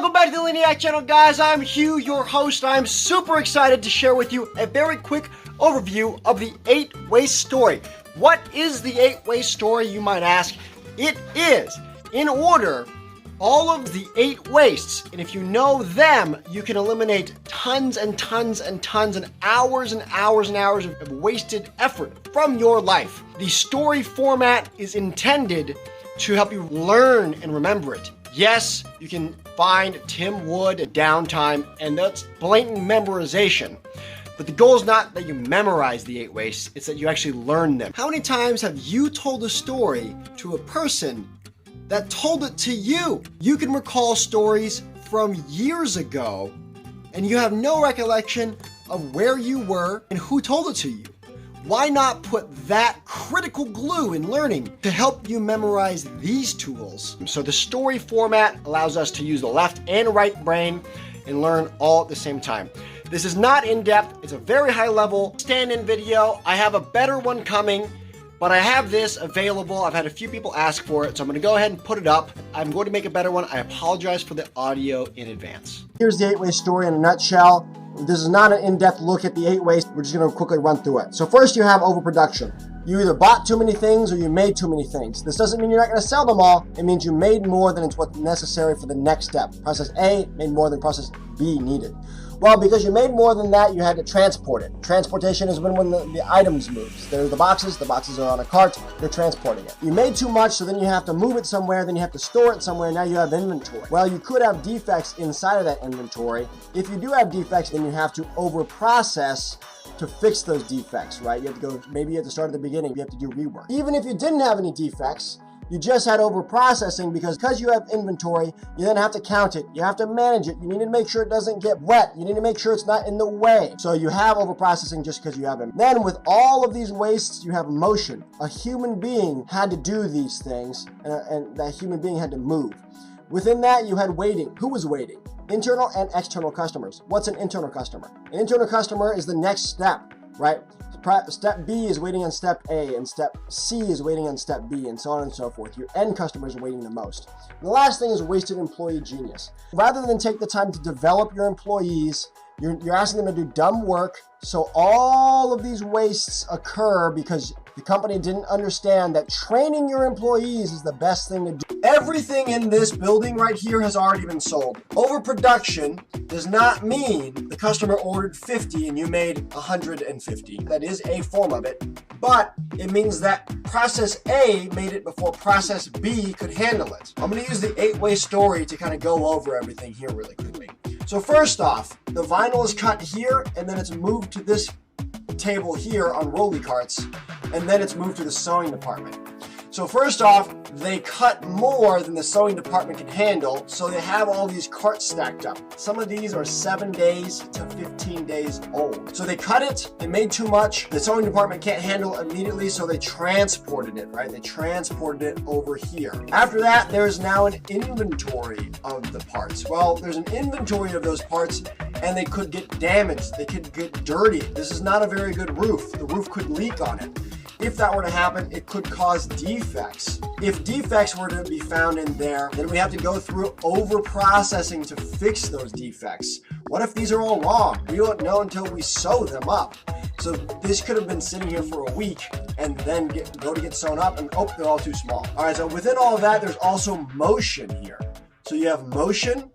Welcome back to the Leniac channel, guys. I'm Hugh, your host. I'm super excited to share with you a very quick overview of the 8-waste story. What is the 8-waste story, you might ask? It is, in order, all of the 8 wastes, and if you know them, you can eliminate tons and tons and tons and hours and hours and hours of wasted effort from your life. The story format is intended to help you learn and remember it. Yes, you can find Tim Wood at downtime, and that's blatant memorization. But the goal is not that you memorize the 8 wastes, it's that you actually learn them. How many times have you told a story to a person that told it to you? You can recall stories from years ago, and you have no recollection of where you were and who told it to you. Why not put that critical glue in learning to help you memorize these tools? So the story format allows us to use the left and right brain and learn all at the same time. This is not in-depth, it's a very high-level stand-in video. I have a better one coming, but I have this available. I've had a few people ask for it, so I'm gonna go ahead and put it up. I'm going to make a better one. I apologize for the audio in advance. Here's the 8-waste story in a nutshell. This is not an in-depth look at the 8 waste. We're just going to quickly run through it. So first you have overproduction. You either bought too many things or you made too many things. This doesn't mean you're not going to sell them all. It means you made more than it's what's necessary for the next step. Process A made more than process B needed. Well, because you made more than that, you had to transport it. Transportation is when the items moves. There's the boxes are on a cart, you're transporting it. You made too much, so then you have to move it somewhere, then you have to store it somewhere, now you have inventory. Well, you could have defects inside of that inventory. If you do have defects, then you have to overprocess to fix those defects, right? You have to go, maybe you have to start at the beginning, you have to do rework. Even if you didn't have any defects, you just had overprocessing because you have inventory, you then have to count it, you have to manage it, you need to make sure it doesn't get wet, you need to make sure it's not in the way. So you have overprocessing just because you have it. Then with all of these wastes, you have motion. A human being had to do these things, and that human being had to move. Within that, you had waiting. Who was waiting? Internal and external customers. What's an internal customer? An internal customer is the next step, right? Step B is waiting on step A, and step C is waiting on step B, and so on and so forth. Your end customers are waiting the most. And the last thing is wasted employee genius. Rather than take the time to develop your employees, you're asking them to do dumb work, so all of these wastes occur because the company didn't understand that training your employees is the best thing to do. Everything in this building right here has already been sold. Overproduction does not mean the customer ordered 50 and you made 150. That is a form of it, but it means that process A made it before process B could handle it. I'm going to use the 8-waste story to kind of go over everything here really quickly. So first off, the vinyl is cut here and then it's moved to this table here on rolly carts, and then it's moved to the sewing department. So first off, they cut more than the sewing department can handle, so they have all these carts stacked up. Some of these are 7 days to 15 days old. So they cut it, they made too much, the sewing department can't handle it immediately, so they transported it, right? They transported it over here. After that, there's now an inventory of the parts. Well, there's an inventory of those parts, and they could get damaged, they could get dirty. This is not a very good roof. The roof could leak on it. If that were to happen, it could cause defects. If defects were to be found in there, then we have to go through over-processing to fix those defects. What if these are all wrong? We don't know until we sew them up. So this could have been sitting here for a week and then go to get sewn up, and oh, they're all too small. All right, so within all of that, there's also motion here. So you have motion,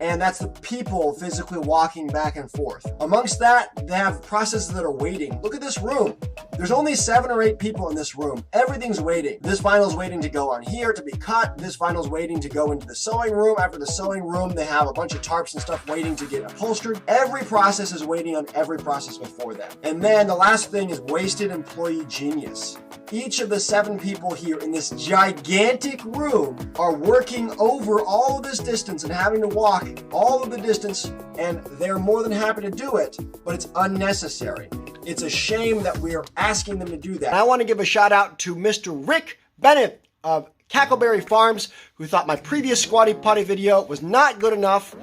and that's the people physically walking back and forth. Amongst that, they have processes that are waiting. Look at this room. There's only 7 or 8 people in this room. Everything's waiting. This vinyl's waiting to go on here to be cut. This vinyl's waiting to go into the sewing room. After the sewing room, they have a bunch of tarps and stuff waiting to get upholstered. Every process is waiting on every process before them. And then the last thing is wasted employee genius. Each of the 7 people here in this gigantic room are working over all of this distance and having to walk all of the distance, and they're more than happy to do it, but it's unnecessary. It's a shame that we are asking them to do that. I want to give a shout out to Mr. Rick Bennett of Cacleberry Farms, who thought my previous Squatty Potty video was not good enough,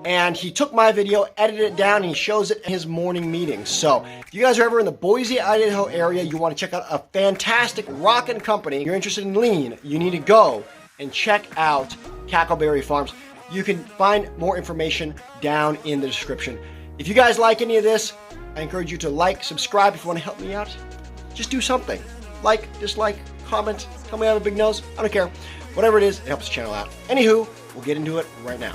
and he took my video, edited it down, and he shows it in his morning meetings. So if you guys are ever in the Boise, Idaho area, you want to check out a fantastic rockin' company, you're interested in lean, you need to go and check out Cacleberry Farms. You can find more information down in the description. If you guys like any of this, I encourage you to like, subscribe if you want to help me out. Just do something. Like, dislike, comment, tell me I have a big nose. I don't care. Whatever it is, it helps the channel out. Anywho, we'll get into it right now.